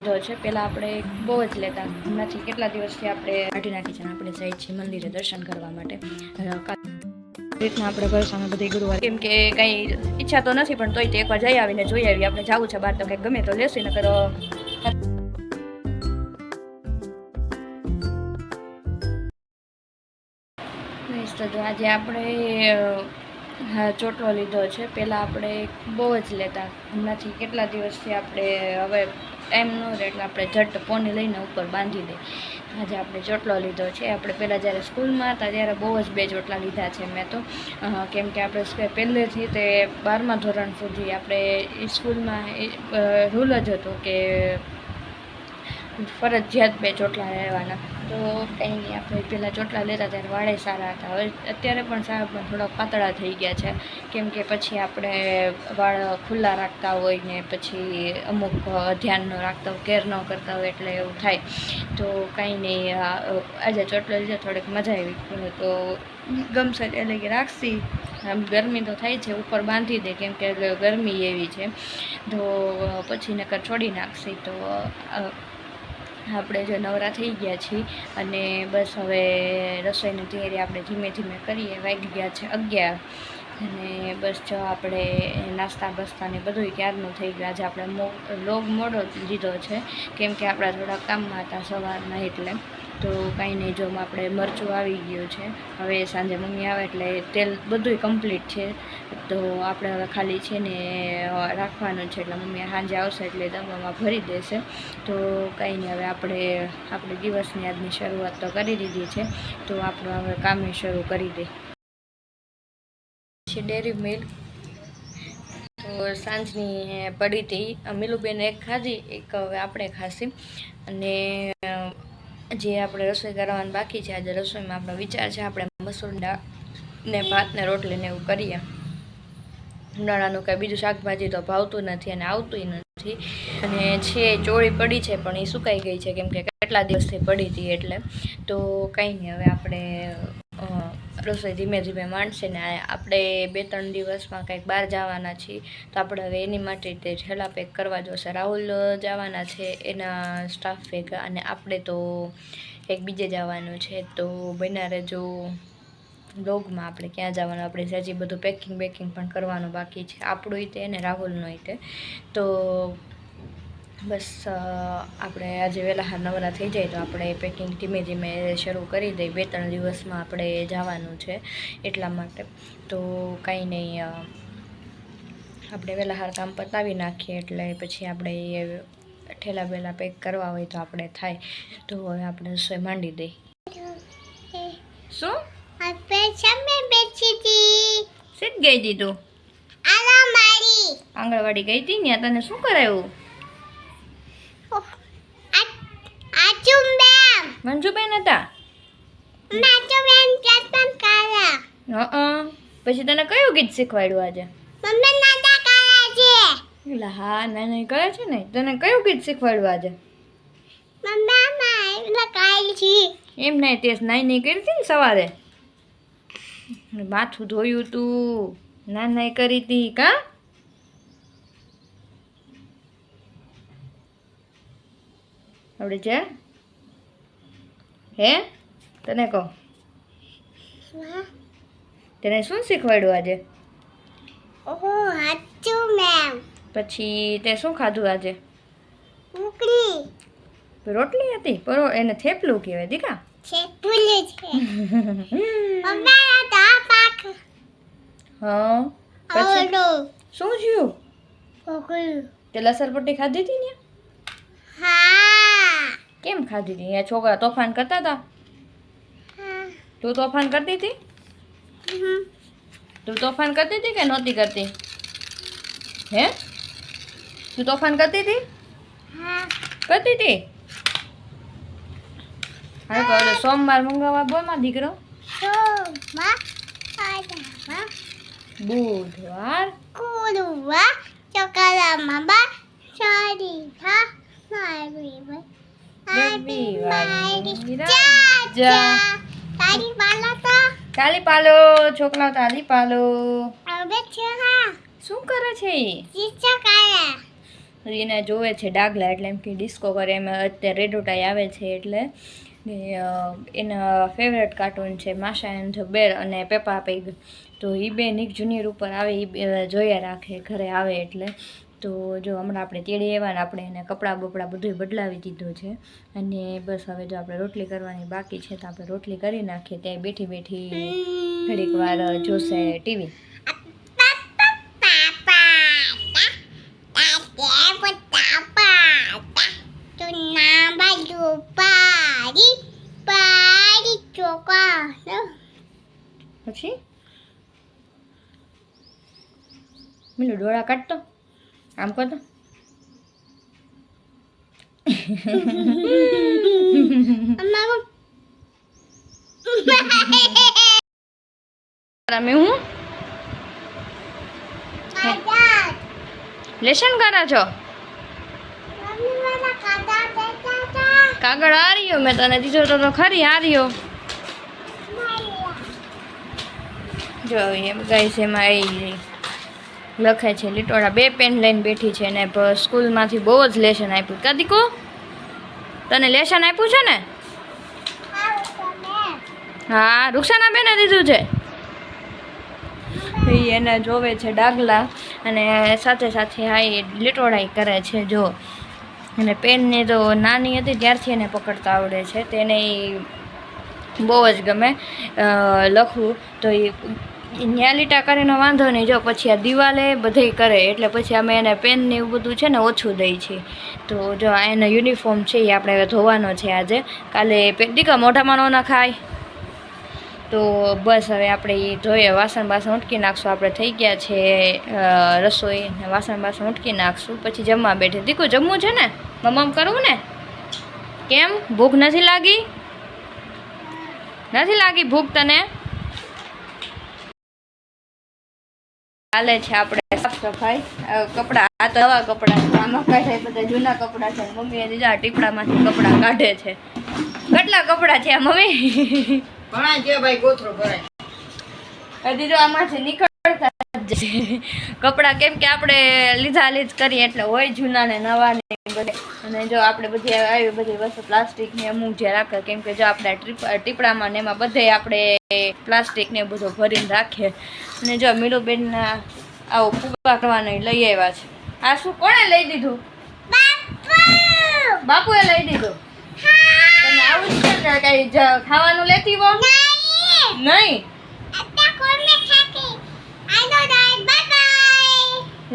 છે પહેલાં આપણે બહુ જ લેતા હમણાંથી કેટલા દિવસથી આપણે કાઢી નાખી છે. આપણે જઈએ છીએ મંદિરે દર્શન કરવા માટે. રીતના આપણે ઘર સામે બધી ગુરુવાર કેમ કે કંઈ ઈચ્છા તો નથી પણ તોય તે એકવાર જઈ આવીને જોઈ આવી. આપણે જવું છે બહાર તો કંઈક ગમે તો લેશું ને કરો. તો આજે આપણે ચોટલો લીધો છે. પહેલાં આપણે બહુ જ લેતા હમણાંથી કેટલા દિવસથી આપણે હવે ટાઈમ ન રહે એટલે આપણે ઝટ પોની લઈને ઉપર બાંધી દઈએ. આજે આપણે ચોટલો લીધો છે. આપણે પહેલાં જ્યારે સ્કૂલમાં હતા ત્યારે બહુ જ 2 ચોટલા લીધા છે મેં તો. કેમ કે આપણે પહેલેથી તે 12મા ધોરણ સુધી આપણે સ્કૂલમાં રૂલ જ હતો કે ફરજિયાત 2 ચોટલા લેવાના. તો કંઈ નહીં, આપણે પહેલાં ચોટલા લેતા ત્યારે વાળે સારા હતા. હવે અત્યારે પણ સારા પણ થોડા પાતળા થઈ ગયા છે. કેમ કે પછી આપણે વાળ ખુલ્લા રાખતા હોય ને પછી અમુક ધ્યાન ન રાખતા હોય, કેર ન કરતા હોય એટલે એવું થાય. તો કંઈ નહીં, આજે ચોટલો લીધો થોડીક મજા આવી. તો ગમશે એટલે કે રાખશી. આમ ગરમી તો થાય છે, ઉપર બાંધી દે કેમ કે ગરમી એવી છે. તો પછી નકર છોડી નાખશી. તો આપણે જો નવરા થઈ ગયા છીએ અને બસ હવે રસોઈની તૈયારી આપણે ધીમે ધીમે કરીએ. વાગી ગયા છે 11 અને બસ જો આપણે નાસ્તા બસ્તાને બધું ક્યારનું થઈ ગયું. આજે આપણે લોગ મોડો લીધો છે કેમ કે આપણા થોડા કામમાં હતા સવારના એટલે. તો કાંઈ નહીં, જો આપણે મરચું આવી ગયું છે. હવે સાંજે મમ્મી આવે એટલે તેલ બધું કમ્પ્લીટ છે. તો આપણે હવે ખાલી છે ને રાખવાનું છે. એટલે મમ્મી સાંજે આવશે એટલે દવામાં ભરી દેશે. તો કંઈ નહીં, હવે આપણે દિવસની આજની શરૂઆત તો કરી દીધી છે. તો આપણે હવે કામે શરૂ કરી દઈએ. ડેરી મિલ્ક તો સાંજની પડી હતી. મિલુબેન એક ખાધી, એક હવે આપણે ખાશી. અને જે આપણે રસોઈ કરવાનું બાકી છે, આજે રસોઈમાં આપણો વિચાર છે આપણે મસૂર દાળ ને ભાત ને રોટલી ને એવું કરીએ. ઉનાળાનું કાંઈ બીજું શાકભાજી તો ભાવતું નથી અને આવતું નથી. અને છે ચોળી પડી છે પણ એ સુકાઈ ગઈ છે કેમ કે કેટલા દિવસથી પડી હતી એટલે. તો કંઈ નહીં, હવે આપણે રસોઈ ધીમે ધીમે માંડશે ને આપણે 2-3 દિવસમાં કંઈક બહાર જવાના છીએ. તો આપણે હવે એની માટે તે ઠેલા પેક કરવા જોશે. રાહુલ જવાના છે એના સ્ટાફ ભેગા અને આપણે તો એક બીજે જવાનું છે. તો બન્યા રહેજો બ્લોગમાં. આપણે ક્યાં જવાનું, આપણે હજી બધું પેકિંગ પણ કરવાનું બાકી છે, આપણું તે ને રાહુલનું તે. તો બસ આપણે આજે વહેલા નવરા થઈ જાય તો આપણે પેકિંગ ધીમે ધીમે શરૂ કરી દઈએ. 2-3 દિવસમાં આપણે જવાનું છે એટલા માટે. તો કંઈ નહીં, આપણે વહેલા કામ પતાવી નાખીએ એટલે પછી આપણે ઠેલા બેલા પેક કરવા હોય તો આપણે થાય. તો હવે આપણે રસોઈ માંડી દઈએ. શું સીટ ગઈ હતી તું? આંગણવાડી ગઈ હતી ને, તને શું કરાયું? મંજુબેન હતા. પછી તને કયું ગીત શીખવાડ્યું આજે? હા, નાના કરે છે ને. તને કયું ગીત શીખવાડ્યું આજે? એમ નહીં, તે નાઈ કરી હતી ને સવારે, માથું ધોયું તું, નાઈ કરી હતી કા? આવડે છે હે? તને કહો, તને શું શીખવાડ્યું આજે? પછી તે શું ખાધું આજે? રોટલી હતી. એને થેપલું કહેવાય દીકા. હા, પછી શું થયું? તે લસરપટ્ટી ખાધી હતી ને? કેમ ખાધી હતી? અહીંયા છોકરા તોફાન કરતા હતા? તું તોફાન કરતી હતી? તું તોફાન કરતી હતી કે નહોતી કરતી? હે, તું તોફાન કરતી હતી? કરતી હતી. હા, તો સોમવાર મંગળવાર બોલમાં દીકરો. બુધવાર, ગુરુવાર, શુક્રવાર, તાલી પાલો. છોકરાઓ તાલી પાલો. શું કરે છે? એને જોવે છે ડાગલા, એટલે એમ કે ડિસ્કો કરે. એમાં અત્યારે રેડોટાઈ આવે છે એટલે એના ફેવરેટ કાર્ટૂન છે માશા એન્ડ ધ બેર અને પેપા પીગ. તો એ બે નિક જુનિયર ઉપર આવે, એ જોયા રાખે ઘરે આવે એટલે. તો જો હમણાં આપણે તેડી આવ્યા ને આપણે એને કપડાં બપડા બધું બદલાવી દીધું છે. અને બસ હવે જો આપણે રોટલી કરવાની બાકી છે તો આપણે રોટલી કરી નાખીએ. ત્યાં બેઠી બેઠી ઘડીક વાર જોશે ટીવી. પછી મિલું ડોળા કાઢતો આમ કરતો. તમે હું લેશન કરો છો? કાગળ આ રહ્યો, મેં તને દીધો તો ખરી આ રહ્યો. જો એમ ગાય છે એમાં એ લખે છે લીટોડા. 2 પેન લઈને બેઠી છે ને સ્કૂલમાંથી બહુ જ લેશન આપ્યું. કાદીકો તને લેશન આપ્યું છે ને? હા, રૂક્ષાના બેને દીધું છે. એને જોવે છે ડાગલા અને સાથે સાથે હા એ લીટોડાઈ કરે છે. જો અને પેનને તો નાની હતી ત્યારથી એને પકડતા આવડે છે. તેને બહુ જ ગમે લખવું. તો એ ન્યા લીટા કરીને વાંધો નહીં. જો પછી આ દિવાલે બધે કરે એટલે પછી અમે એને પેન ને એવું બધું છે ને ઓછું દઈએ છીએ. તો જો આ એનો યુનિફોર્મ છે એ આપણે ધોવાનો છે આજે. કાલે દીકા મોઢામાં ન ખાય. તો બસ હવે આપણે એ જોઈએ. વાસણ ઉટકી નાખશું. આપણે થઈ ગયા છે રસોઈ ને વાસણ ઉટકી નાખશું પછી જમવા બેઠે. દીકુ જમવું છે ને? મમ્મ કરવું ને? કેમ ભૂખ નથી લાગી? નથી લાગી ભૂખ તને? ચાલે છે આપણે સાફ સફાઈ. કપડાં આ તો નવા કપડાં છે, આમાં કાઢે બધા જૂના કપડાં છે. મમ્મીએ દીધા ટીપડામાંથી કપડાં કાઢે છે. કેટલા કપડાં છે આ મમ્મી? ઘણા છે ભાઈ, ગોથરો ભરાય. દીધો આમાંથી નીકળતા જ કપડાં, કેમ કે આપણે લીધા લીધ કરીએ એટલે હોય જૂના ને નવા ને બધે. અને જો આપણે બધી આવી બધી વસ્તુ પ્લાસ્ટિકની અમુક જે રાખે, કેમ કે જો આપણે ટીપડામાં ને એમાં બધે આપણે પ્લાસ્ટિક ને બધું ભરીને રાખીએ. અને જો મીરુબેનના આવો ફૂગા કરવાનો લઈ આવ્યા છે. આ શું કોણે લઈ દીધું? બાપુએ લઈ દીધું. તને આવું જ છે ને કઈ ખાવાનું લેતી હો? નહીં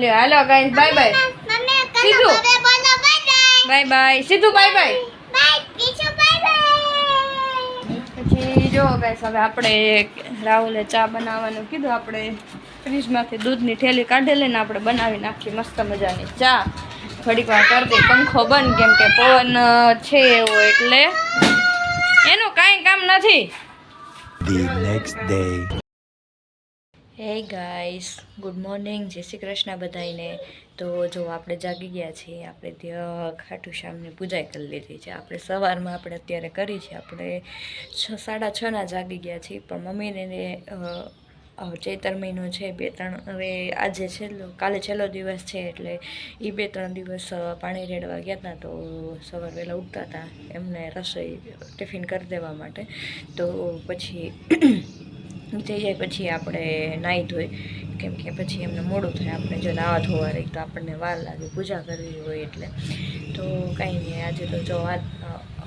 લે હાલો ગાઈસ, બાય બાય. સીધું બાય બાય. સીધું બાય બાય. પછી જો ગાઈસ હવે આપણે રાહુલે ચા બનાવવાનું કીધું. આપણે ફ્રીજમાંથી દૂધની થેલી કાઢેલી ને આપણે બનાવી નાખી મસ્ત મજાની ચા. થોડીક વાર કરતી પંખો બંધ, કેમ કે પવન છે એવો એટલે એનું કાંઈ કામ નથી. હે ગાઈસ, ગુડ મોર્નિંગ, જય શ્રી કૃષ્ણ બધાને. તો જો આપણે જાગી ગયા છીએ. આપણે ત્યાં ખાટુ શ્યામની પૂજા કરી લીધી છે. આપણે સવારમાં આપણે અત્યારે કરી છે. આપણે 6:30 જાગી ગયા છીએ. પણ મમ્મીને ચૈતર મહિનો છે 2-3 હવે આજે કાલે છેલ્લો દિવસ છે એટલે એ 2-3 દિવસ પાણી રેડવા ગયા હતા. તો સવાર વહેલા ઉઠતા હતા એમને રસોઈ ટિફિન કરી દેવા માટે. તો પછી થઈ જાય પછી આપણે નાહી ધોઈ, કેમ કે પછી એમને મોડું થાય. આપણે જો નાવા ધોવા રહી તો આપણને વાર લાગે પૂજા કરવી હોય એટલે. તો કાંઈ નહીં, આજે તો જો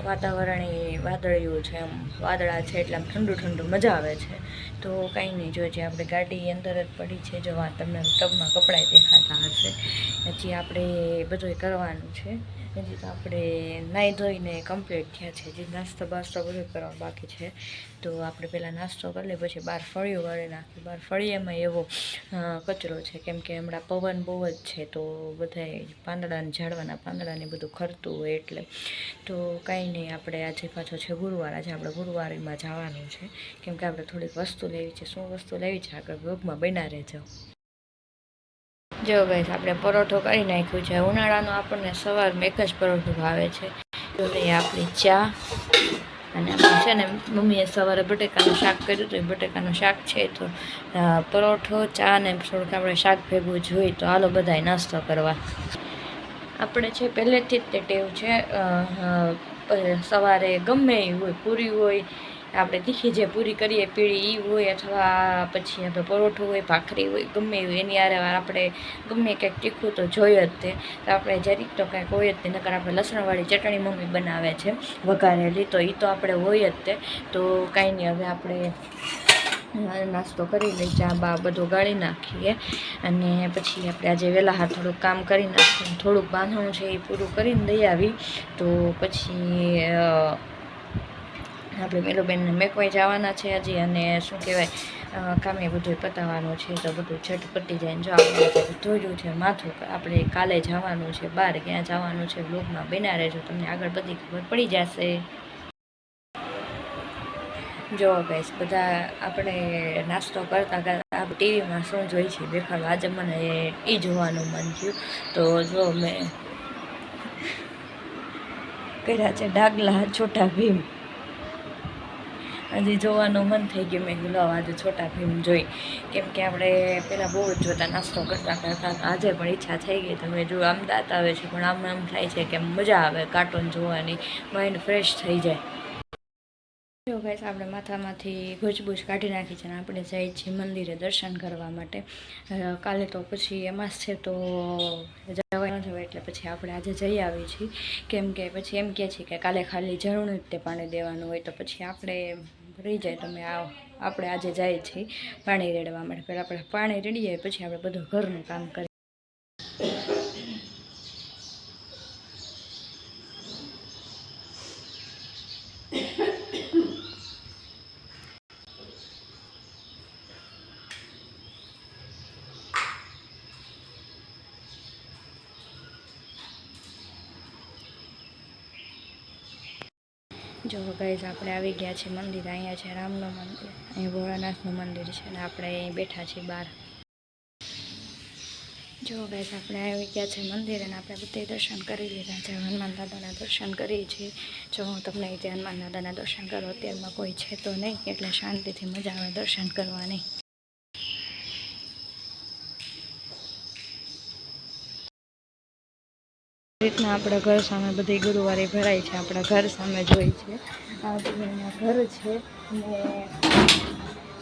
વાતાવરણ એ વાદળિયું છે, એમ વાદળા છે એટલે આમ ઠંડુ ઠંડુ મજા આવે છે. તો કાંઈ નહીં, જો જે આપણે ગાડી અંદર જ પડી છે. જો તમને ટબમાં કપડાં દેખાતા હશે. હજી આપણે બધું કરવાનું છે. હજી તો આપણે નાહી ધોઈને કમ્પ્લીટ થયા છે. હજી નાસ્તો બાસ્તો બધું કરવા બાકી છે. તો આપણે પહેલાં નાસ્તો કરી લઈએ, પછી બહાર ફળિયું વાળી નાખીએ. બહાર ફળિયામાં એવો કચરો છે, કેમ કે હમણાં પવન બહુ જ છે. તો બધાય પાંદડાને ઝાડવાના પાંદડાને બધું ખરતું હોય એટલે. તો કાંઈ નહીં, આપણે આજે પાછો છે ગુરુવાર. આજે આપણે ગુરુવારીમાં જવાનું છે, કેમ કે આપણે થોડીક વસ્તુ લેવી છે. શું વસ્તુ લેવી છે આગળ બ્લોગમાં બના રહેજો. જો ગાઈસ, આપણે પરોઠો કરી નાખ્યું છે. ઉનાળાનો આપણને સવારમાં એક જ પરોઠો ભાવે છે. તો લઈએ આપણી ચા. અને આપણે છે ને મમ્મીએ સવારે બટેકાનું શાક કર્યું હતું. એ બટેકાનું શાક છે. તો પરોઠો, ચા ને થોડુંક આપણે શાક ભેગું જોઈએ. તો હાલો બધાય નાસ્તો કરવા. આપણે છે પહેલેથી જ તે ટેવ છે સવારે ગમે એ હોય, પૂરી હોય, આપણે તીખી જે પૂરી કરીએ પીળી એ હોય, અથવા પછી આપણે પરોઠું હોય, ભાખરી હોય, ગમે એ હોય, એની આરે આપણે ગમે કંઈક તીખું તો જોઈએ જ તે. તો આપણે જરીક તો કંઈક હોય જ તે. નકર આપણે લસણવાળી ચટણી મમ્મી બનાવે છે વઘારેલી, તો એ તો આપણે હોય જ તે. તો કાંઈ નહીં, હવે આપણે નાસ્તો કરી લઈ, ચા બા બધું ગાળી નાખીએ અને પછી આપણે આજે વહેલા હાથ થોડુંક કામ કરી નાખીએ, થોડુંક બાંધણું છે એ પૂરું કરીને દઈ આવી. તો પછી આપણે મેલુબેનને મેકવાઈ જવાના છે હજી, અને શું કહેવાય કામે બધું પતાવવાનું છે, તો બધું ઝટ પતી જાય. જો આપણે ધોયું છે માથું, આપણે કાલે જવાનું છે બહાર, ક્યાં જવાનું છે બ્લોગમાં બના રહેજો, તમને આગળ બધી ખબર પડી જશે. જો ગાઈસ, બધા આપણે નાસ્તો કરતાં કરતાં ટીવીમાં શું જોઈ છે દેખાડો. આજે મને એ જોવાનું મન થયું, તો જો મેં કર્યા છે ડાગલા છોટા ભીમ. હજી જોવાનું મન થઈ ગયું, મેં કીધું આજે છોટા ભીમ જોઈ, કેમ કે આપણે પહેલાં બહુ જ જોતા નાસ્તો કરતાં કરતાં. આજે પણ ઈચ્છા થઈ ગઈ. તમે જો આમ દાંત આવે છે, પણ આમ થાય છે કે મજા આવે કાર્ટૂન જોવાની, માઇન્ડ ફ્રેશ થઈ જાય. જો ગાઈસ, આપણે માથામાંથી ભૂજબૂજ કાઢી નાખી છે અને આપણે જઈએ છીએ મંદિરે દર્શન કરવા માટે. કાલે તો પછી એમાં છે, તો જવાય ન જવાય, એટલે પછી આપણે આજે જઈ આવી છીએ. કેમ કે પછી એમ કહે છે કે કાલે ખાલી ઝરણું જ તે પાણી દેવાનું હોય, તો પછી આપણે રહી જાય. તમે આપણે આજે જઈએ છીએ પાણી રેડવા માટે. પહેલાં આપણે પાણી રેડીએ, પછી આપણે બધું ઘરનું કામ કરીએ. જો ગાઈઝ, આપણે આવી ગયા છીએ મંદિર. અહીંયા છે રામનું મંદિર, અહીંયા ભોળાનાથનું મંદિર છે, અને આપણે અહીં બેઠા છીએ બહાર. જો ગાઈઝ, આપણે આવી ગયા છે મંદિર, અને આપણે બધે દર્શન કરી લીધા છે. હનુમાન દાદાના દર્શન કરીએ છીએ. જો હું તમને તે હનુમાન દાદાના દર્શન કરો, અત્યારમાં કોઈ છે તો નહીં, એટલે શાંતિથી મજા આવે દર્શન કરવાની. રીતના આપણા ઘર સામે બધી ગુરુવારે ભરાય છે. આપણા ઘર સામે જોઈ છે, આ અહીંયા ઘર છે, ને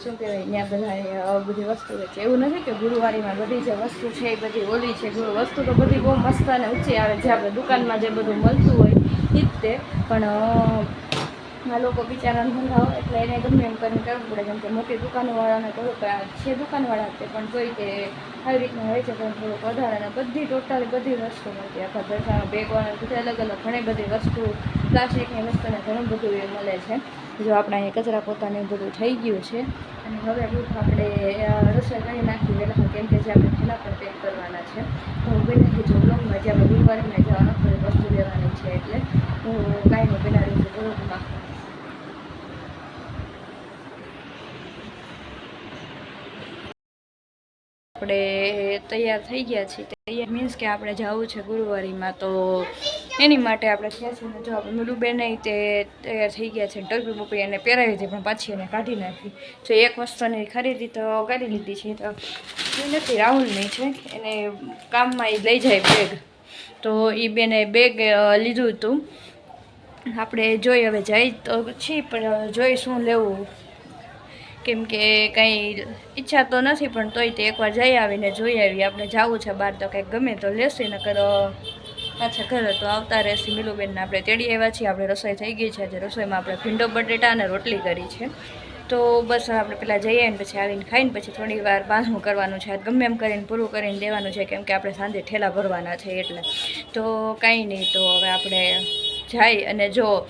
શું કહેવાય, ત્યાં બધા બધી વસ્તુ છે. એવું નથી કે ગુરુવારીમાં બધી જે વસ્તુ છે એ બધી ઓલી છે. વસ્તુ તો બધી બહુ મસ્ત અને ઊંચી આવે, જે આપણે દુકાનમાં જે બધું મળતું હોય એ જ તે. પણ આ લોકો બિચારાને ધંધા હોય, એટલે એને ગમે એમ કરીને કરવું પડે. કેમ કે મોટી દુકાનવાળાને કહું કે છે દુકાનવાળા તે, પણ તોય તે આવી રીતના હોય છે, પણ થોડુંક વધારે. અને બધી ટોટલી બધી વસ્તુ મળતી, આખા દર્શામાં બેગવાળા બધી અલગ અલગ ઘણી બધી વસ્તુ, પ્લાસ્ટિકની વસ્તુને ઘણું બધું એ મળે છે. જો આપણે અહીંયા કચરા પોતાને બધું થઈ ગયું છે, અને હવે બુથ આપણે રસોઈ કરી નાખી વહેલા, કેમ કે જે આપણે થેલા પર પેક કરવાના છે. તો હું બનાવી જો બ્લોગમાં જે આપણે ગુરુવારમાં જવાનું થોડી વસ્તુ લેવાની છે, એટલે હું કાંઈ નહીં બનાવી છું બ્લોગમાં. આપણે તૈયાર થઈ ગયા છીએ. તૈયાર મીન્સ કે આપણે જવું છે ગુરુવારીમાં, તો એની માટે આપણે થયા છીએ. જો આપણે મેલુબેન તે તૈયાર થઈ ગયા છે, ટોપી બોપી એને પહેરાવી હતી, પણ પાછી એને કાઢી નાખી. જો એક વસ્તુની ખરીદી તો કરી લીધી છે, તો એ નથી, રાહુલની છે, એને કામમાં એ લઈ જાય બેગ, તો એ બેને બેગ લીધું હતું. આપણે જોઈ હવે જઈ તો છીએ, પણ જોઈ શું લેવું, કેમ કે કંઈ ઈચ્છા તો નથી, પણ તોય તે એકવાર જઈ આવીને જોઈ આવી. આપણે જવું છે બહાર, તો કંઈક ગમે તો લેશું, નકર પાછા ઘરે તો આવતા રહેશે. મિલુબેનને આપણે તેડી આવ્યા છીએ. આપણે રસોઈ થઈ ગઈ છે. આજે રસોઈમાં આપણે ભીંડો બટેટા અને રોટલી કરી છે. તો બસ આપણે પહેલાં જઈએ ને પછી આવીને ખાઈને પછી થોડી વાર બાંધવું કરવાનું છે. ગમે એમ કરીને પૂરું કરીને દેવાનું છે, કેમ કે આપણે સાંજે ઠેલા ભરવાના છે એટલે. તો કાંઈ નહીં, તો હવે આપણે જાય. અને જો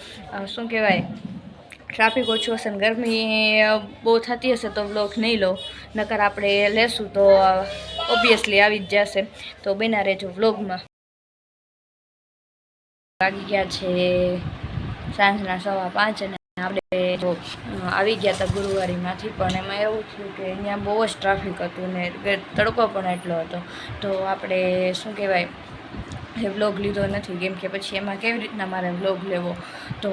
શું કહેવાય, ટ્રાફિક ઓછું હશે ને ગરમી બહુ થતી હશે તો બ્લોગ નહીં લો, નકર આપણે લેશું તો ઓબ્વિયસલી આવી જ જશે. તો બના રહેજો વ્લોગમાં. વાગી ગયા છે સાંજના 5:15, અને આપણે જો આવી ગયા હતા ગુરુવારીમાંથી, પણ એમાં એવું થયું કે અહીંયા બહુ જ ટ્રાફિક હતું ને તડકો પણ એટલો હતો. તો આપણે શું કહેવાય, એ વ્લોગ લીધો નથી, કેમ કે પછી એમાં કેવી રીતના મારે વ્લોગ લેવો, તો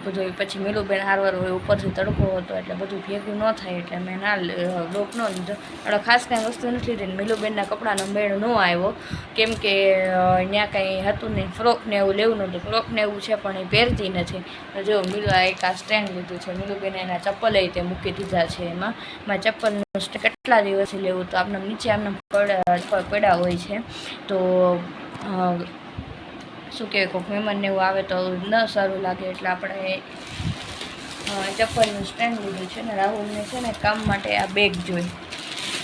બધું પછી મિલુબેન હારવાર હોય, ઉપરથી તડકો હતો એટલે બધું ભેગું ન થાય એટલે મેં વ્લોગ ન લીધો. એટલે ખાસ કાંઈ વસ્તુ નથી લીધી. મિલુબેનના કપડાનો મેળ ન આવ્યો, કેમ કે ત્યાં કાંઈ હતું નહીં, ફ્રોકને એવું લેવું નહોતું. ફ્રોકને એવું છે પણ એ પહેરતી નથી. જો એક આ સ્ટેન્ડ લીધું છે, મિલુબેને એના ચપ્પલ તે મૂકી દીધા છે. એમાં ચપ્પલનું કેટલા દિવસથી લેવું, તો આપણે નીચે આમને પડ્યા હોય છે, તો શું કહેવાય, કોઈ મહેમાનને એવું આવે તો ન સારું લાગે, એટલે આપણે ચપ્પલનું સ્ટેન્ડ લીધું છે. ને રાહુલને છે ને કામ માટે આ બેગ જોઈ,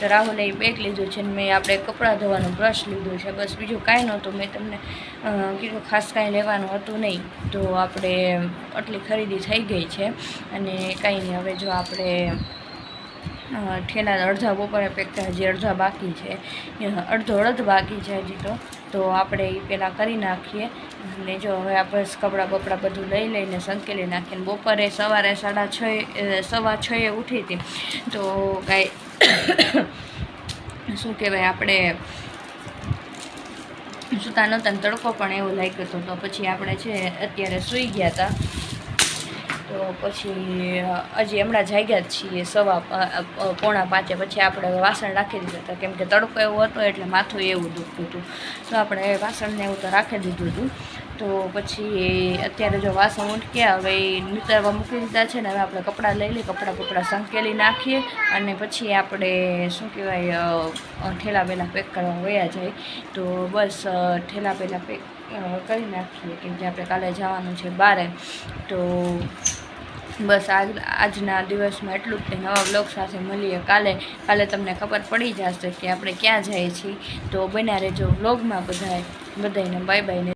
તો રાહુલે એ બેગ લીધું છે. ને મેં આપણે કપડાં ધોવાનું બ્રશ લીધું છે, બસ બીજું કાંઈ નહોતું. મેં તમને કીધું ખાસ કાંઈ લેવાનું હતું નહીં, તો આપણે આટલી ખરીદી થઈ ગઈ છે. અને કાંઈ નહીં, હવે જો આપણે ઠેલા અડધા બપોરે પેક થાય, હજી અડધા બાકી છે, અડધ બાકી છે હજી, તો આપણે એ પહેલાં કરી નાખીએ. અને જો હવે આપણે કપડાં બપડા બધું લઈને સંકેલી નાખીએ. બપોરે સવારે 6:15 ઉઠી હતી, તો કાંઈ શું કહેવાય, આપણે સૂતા નહોતા ને તડકો પણ એવો લાગ્યો હતો, તો પછી આપણે છે અત્યારે સૂઈ ગયા હતા. તો પછી હજી હમણાં જાગ્યા જ છીએ 4:45, પછી આપણે વાસણ રાખી દીધા હતા, કેમ કે તડકો એવો હતો એટલે માથું એવું દુખતું હતું, તો આપણે વાસણને એવું તો રાખી દીધું હતું. તો પછી અત્યારે જો વાસણ ઉઠક્યા, હવે નીતરવા મૂકી દીધા છે ને, હવે આપણે કપડાં લઈ લઈએ, કપડાં સંકેલી નાખીએ, અને પછી આપણે શું કહેવાય ઠેલા પહેલાં પેક કરવા વયા જાય. તો બસ ઠેલા પહેલાં પેક કરી નાખીએ, કેમ કે આપણે કાલે જવાનું છે બહાર. તો બસ આજના દિવસમાં એટલું જ. નવા બ્લોગ સાથે મળીએ કાલે તમને ખબર પડી જશે કે આપણે ક્યાં જઈએ છીએ. તો બન્યા રહેજો બ્લોગમાં. બધાને બાય બાય.